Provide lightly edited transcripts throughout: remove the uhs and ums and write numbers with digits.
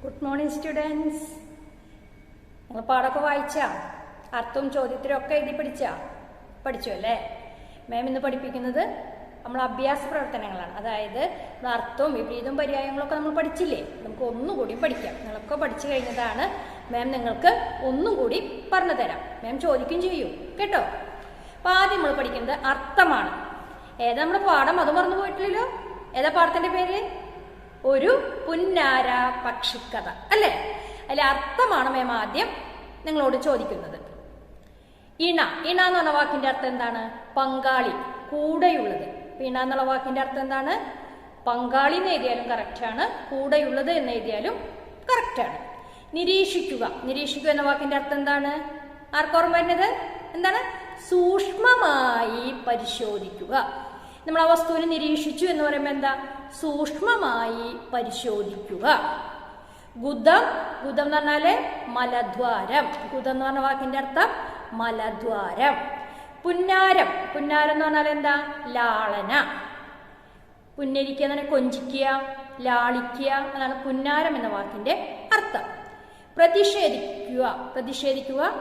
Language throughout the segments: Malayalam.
Good morning students. നിങ്ങൾ പാടൊക്കെ വായിച്ചാ? അർത്ഥവും ചോദ്യത്തിലും ഒക്കെ എഴുതി പഠിച്ചു അല്ലേ? മാം ഇന്ന് പഠിപ്പിക്കുന്നത് നമ്മൾ അഭ്യാസ പ്രവർത്തനങ്ങളാണ്. അതായത് അർത്ഥവും വിപരീതവും പര്യായങ്ങളൊക്കെ നമ്മൾ പഠിച്ചില്ലേ, നമുക്ക് ഒന്നുകൂടി പഠിക്കാം. നിങ്ങളൊക്കെ പഠിച്ചു കഴിഞ്ഞതാണ്. മാം നിങ്ങൾക്ക് ഒന്നും കൂടി പറഞ്ഞു തരാം. മാം ചോദിക്കും ചെയ്യും കേട്ടോ. അപ്പൊ ആദ്യം നമ്മൾ പഠിക്കുന്നത് അർത്ഥമാണ്. ഏതാ നമ്മുടെ പാഠം? അത് മറന്നു പോയിട്ടില്ലല്ലോ. ഏതാ പാഠത്തിന്റെ പേര്? ഒരു പുന്നാര പക്ഷിക്കഥ അല്ലേ? അതിലെ അർത്ഥമാണ് മാം ആദ്യം നിങ്ങളോട് ചോദിക്കുന്നത്. ഇണ എന്ന് പറഞ്ഞ വാക്കിന്റെ അർത്ഥം എന്താണ്? പങ്കാളി, കൂടെയുള്ളത്. ഇണ എന്നുള്ള വാക്കിന്റെ അർത്ഥം എന്താണ്? പങ്കാളി എന്ന് എഴുതിയാലും കറക്റ്റാണ്, കൂടെയുള്ളത് എന്ന് എഴുതിയാലും കറക്റ്റാണ്. നിരീക്ഷിക്കുക എന്ന വാക്കിന്റെ അർത്ഥം എന്താണ്? ആർക്കോർമ്മ വരുന്നത്? എന്താണ്? സൂക്ഷ്മമായി പരിശോധിക്കുക. നമ്മൾ ആ വസ്തുവിനെ നിരീക്ഷിച്ചു എന്ന് പറയുമ്പോൾ എന്താ? സൂക്ഷ്മമായി പരിശോധിക്കുക. ഗുദം എന്ന് പറഞ്ഞാല് മലദ്വാരം. ഗുദം എന്ന് പറഞ്ഞ വാക്കിന്റെ അർത്ഥം മലദ്വാരം. പുന്നാരം എന്ന് പറഞ്ഞാൽ എന്താ? ലാളന. പുന്നരിക്കുക എന്ന് പറഞ്ഞാൽ കൊഞ്ചിക്കുക, ലാളിക്കുക. അതാണ് പുന്നാരം എന്ന വാക്കിന്റെ അർത്ഥം. പ്രതിഷേധിക്കുക,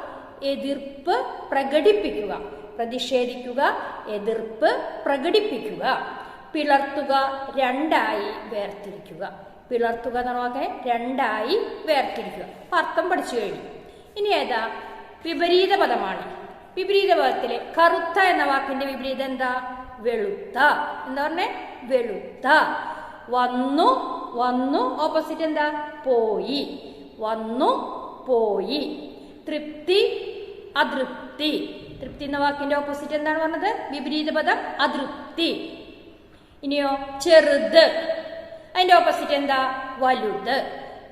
എതിർപ്പ് പ്രകടിപ്പിക്കുക. എതിർപ്പ് പ്രകടിപ്പിക്കുക. പിളർത്തുക, രണ്ടായി വേർതിരിക്കുക. പിളർത്തുക എന്ന വാക്ക് രണ്ടായി വേർതിരിക്കുക. അർത്ഥം പഠിച്ചു കഴിഞ്ഞു. ഇനി ഏതാ? വിപരീത പദമാണ്. വിപരീത പദത്തിലെ കറുത്ത എന്ന വാക്കിന്റെ വിപരീതം എന്താ? വെളുത്ത. എന്താ പറഞ്ഞേ? വെളുത്ത. വന്നു ഓപ്പോസിറ്റ് എന്താ? പോയി. വന്നു, പോയി. തൃപ്തി, അതൃപ്തി. തൃപ്തി എന്ന വാക്കിന്റെ ഓപ്പോസിറ്റ് എന്താണ് പറഞ്ഞത്? വിപരീത പദം അതൃപ്തി. ഇനിയോ ചെറുത്, അതിന്റെ ഓപ്പോസിറ്റ് എന്താ? വലുത്.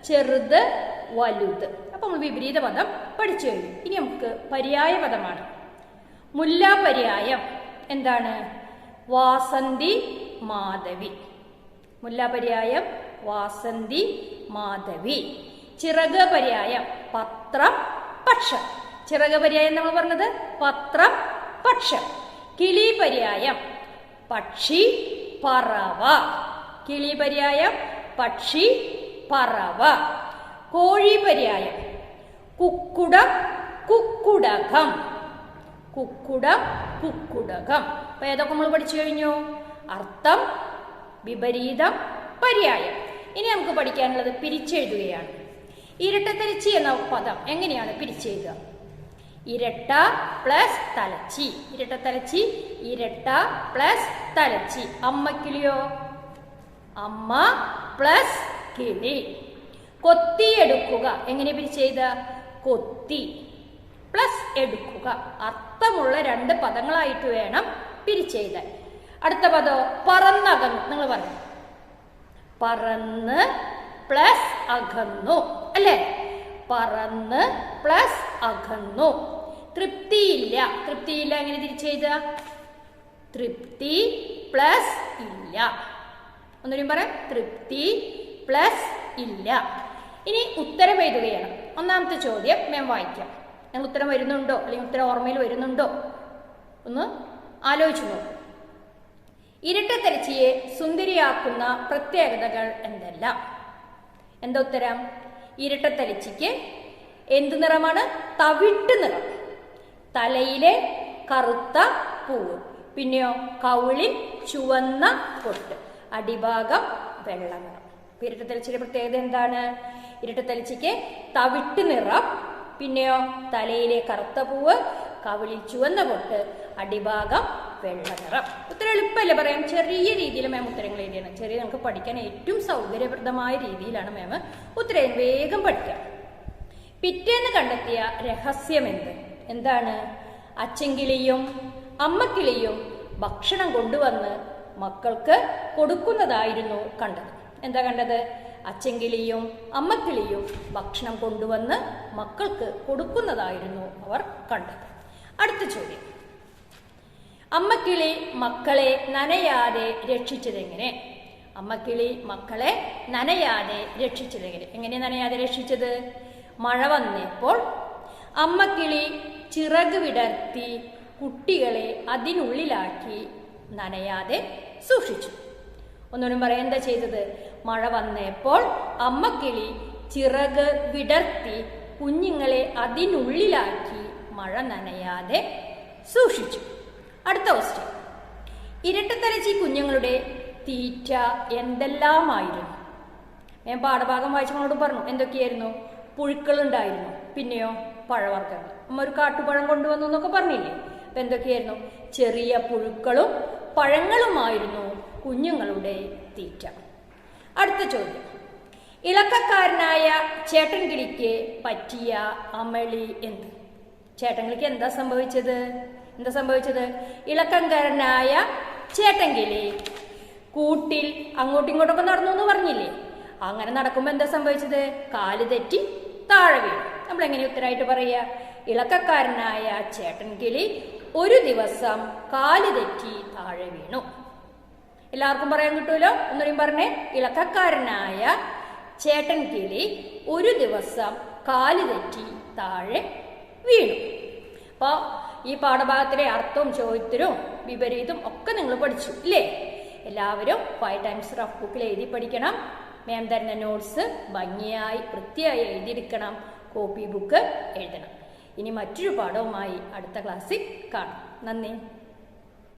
ചെറുത്, വലുത്. അപ്പൊ നമ്മൾ വിപരീത പദം പഠിച്ചു കഴിഞ്ഞു. ഇനി നമുക്ക് പര്യായ പദമാണ്. മുല്ലാപര്യായം എന്താണ്? വാസന്തി, മാധവി. മുല്ലാപര്യായം വാസന്തി, മാധവി. ചിറക് പര്യായം പത്രം, പക്ഷം. ചിറക് പര്യായം നമ്മൾ പറഞ്ഞത് പത്രം, പക്ഷം. കിളി പര്യായം പക്ഷി, പറവ. കിളി പര്യായം പക്ഷി, പറവ. കോഴി പര്യായം കുക്കുടം, കുക്കുടകം. കുക്കുടകം. അപ്പൊ ഏതൊക്കെ നമ്മൾ പഠിച്ചു കഴിഞ്ഞു? അർത്ഥം, വിപരീതം, പര്യായം. ഇനി നമുക്ക് പഠിക്കാനുള്ളത് പിരിച്ചെഴുതുകയാണ്. ഇരട്ടത്തലച്ചി എന്ന പദം എങ്ങനെയാണ് പിരിച്ചെഴുതുക? ഇരട്ട പ്ലസ് തലച്ചി. ഇരട്ടത്തലച്ചി, ഇരട്ട പ്ലസ് തലച്ചി. അമ്മക്കിളിയോ? അമ്മ പ്ലസ് കിളി. കൊത്തിയെടുക്കുക എങ്ങനെ പിരിച്ചെഴുത? കൊത്തി പ്ലസ് എടുക്കുക. അർത്ഥമുള്ള രണ്ട് പദങ്ങളായിട്ട് വേണം പിരിച്ചെഴുതാൻ. അടുത്ത പദം പറന്നകന്നു. നിങ്ങൾ പറഞ്ഞു പറന്ന് പ്ലസ് അകന്നു അല്ലേ? പറന്ന് പ്ലസ് അകന്നു. തൃപ്തിയില്ല എങ്ങനെ തിരിച്ചെഴുതുക? തൃപ്തി പ്ലസ് ഇല്ല. ഒന്നുകൂടി പറയാം, തൃപ്തി പ്ലസ് ഇല്ല. ഇനി ഉത്തരം എഴുതുകയാണ്. ഒന്നാമത്തെ ചോദ്യം ഞാൻ വായിക്കാം. ഞങ്ങൾ ഉത്തരം വരുന്നുണ്ടോ അല്ലെങ്കിൽ ഉത്തരം ഓർമ്മയിൽ വരുന്നുണ്ടോ ഒന്ന് ആലോചിച്ചു നോക്കൂ. ഇരട്ടത്തലച്ചിയെ സുന്ദരിയാക്കുന്ന പ്രത്യേകതകൾ എന്തെല്ലാം? എന്താ ഉത്തരം? ഇരട്ടത്തലച്ചിക്ക് എന്ത് നിറമാണ്? തവിട്ട് നിറം. തലയിലെ കറുത്ത പൂവ്. പിന്നെയോ കവിളിൽ ചുവന്ന പൊട്ട്. അടിഭാഗം വെള്ള നിറം. ഇരട്ടത്തലച്ചിയുടെ പ്രത്യേകത എന്താണ്? ഇരട്ടത്തലച്ചിക്ക് തവിട്ട് നിറം, പിന്നെയോ തലയിലെ കറുത്ത പൂവ്, കവിളിൽ ചുവന്ന പൊട്ട്, അടിഭാഗം വെള്ള നിറം. ഉത്തരം എളുപ്പമല്ലേ പറയാം? ചെറിയ രീതിയിൽ മാം ഉത്തരങ്ങൾ എഴുതിയാണ്. ചെറിയ നമുക്ക് പഠിക്കാൻ ഏറ്റവും സൗകര്യപ്രദമായ രീതിയിലാണ് മാം ഉത്തരം വേഗം പഠിക്കാം. പിറ്റേന്ന് കണ്ടെത്തിയ രഹസ്യം എന്താണ്? അച്ഛൻകിളിയും അമ്മക്കിളിയും ഭക്ഷണം കൊണ്ടുവന്ന് മക്കൾക്ക് കൊടുക്കുന്നതായിരുന്നു കണ്ടത്. എന്താ കണ്ടത്? അച്ഛൻകിളിയും അമ്മക്കിളിയും ഭക്ഷണം കൊണ്ടുവന്ന് മക്കൾക്ക് കൊടുക്കുന്നതായിരുന്നു അവർ കണ്ടത്. അടുത്ത ചോദ്യം. അമ്മക്കിളി മക്കളെ നനയാതെ രക്ഷിച്ചതെങ്ങനെ? അമ്മക്കിളി മക്കളെ നനയാതെ രക്ഷിച്ചതെങ്ങനെ? എങ്ങനെ നനയാതെ രക്ഷിച്ചത്? മഴ വന്നപ്പോൾ അമ്മക്കിളി ചിറക് വിടർത്തി കുട്ടികളെ അതിനുള്ളിലാക്കി നനയാതെ സൂക്ഷിച്ചു. ഒന്നുകൂടി പറയാം, എന്താ ചെയ്തത്? മഴ വന്നപ്പോൾ അമ്മക്കിളി ചിറക് വിടർത്തി കുഞ്ഞുങ്ങളെ അതിനുള്ളിലാക്കി മഴ നനയാതെ സൂക്ഷിച്ചു. അടുത്ത ക്വസ്റ്റ്യൻ. ഇരട്ടത്തലച്ചി കുഞ്ഞുങ്ങളുടെ തീറ്റ എന്തെല്ലാമായിരുന്നു? ഞാൻ പാഠഭാഗം വായിച്ചവങ്ങളോട് പറഞ്ഞു എന്തൊക്കെയായിരുന്നു. പുഴുക്കളുണ്ടായിരുന്നു, പിന്നെയോ പഴവർഗ്ഗങ്ങൾ. അമ്മ ഒരു കാട്ടുപഴം കൊണ്ടുവന്നു എന്നൊക്കെ പറഞ്ഞില്ലേ. അപ്പൊ എന്തൊക്കെയായിരുന്നു? ചെറിയ പുഴുക്കളും പഴങ്ങളുമായിരുന്നു കുഞ്ഞുങ്ങളുടെ തീറ്റ. അടുത്ത ചോദ്യം. ഇളക്കക്കാരനായ ചേട്ടൻ കിളിക്ക് പറ്റിയ അമളി എന്ത്? ചേട്ടൻ കിളിക്ക് എന്താ സംഭവിച്ചത്? ഇളക്കക്കാരനായ ചേട്ടൻ കിളി കൂട്ടിൽ അങ്ങോട്ടും ഇങ്ങോട്ടൊക്കെ നടന്നു എന്ന് പറഞ്ഞില്ലേ. അങ്ങനെ നടക്കുമ്പോ എന്താ സംഭവിച്ചത്? കാല് തെറ്റി താഴെ വീണു. നമ്മൾ എങ്ങനെ ഉത്തരമായിട്ട് പറയുക? ഇളക്കക്കാരനായ ചേട്ടൻ കിളി ഒരു ദിവസം കാല് തെറ്റി താഴെ വീണു. എല്ലാവർക്കും പറയാൻ കിട്ടുമല്ലോ. ഒന്നുകൂടി പറഞ്ഞേ. ഇളക്കക്കാരനായ ചേട്ടൻ കിളി ഒരു ദിവസം കാല് തെറ്റി താഴെ വീണു. അപ്പൊ ഈ പാഠഭാഗത്തിലെ അർത്ഥവും ചോദ്യത്തിനും വിപരീതം ഒക്കെ നിങ്ങൾ പഠിച്ചു ഇല്ലേ? എല്ലാവരും 5 ടൈംസ് റഫ് ബുക്കിൽ എഴുതി പഠിക്കണം. മാം തരുന്ന നോട്ട്സ് ഭംഗിയായി വൃത്തിയായി എഴുതിയെടുക്കണം. കോപ്പി ബുക്ക് എഴുതണം. ഇനി മറ്റൊരു പാഠവുമായി അടുത്ത ക്ലാസ്സിൽ കാണാം. നന്ദി.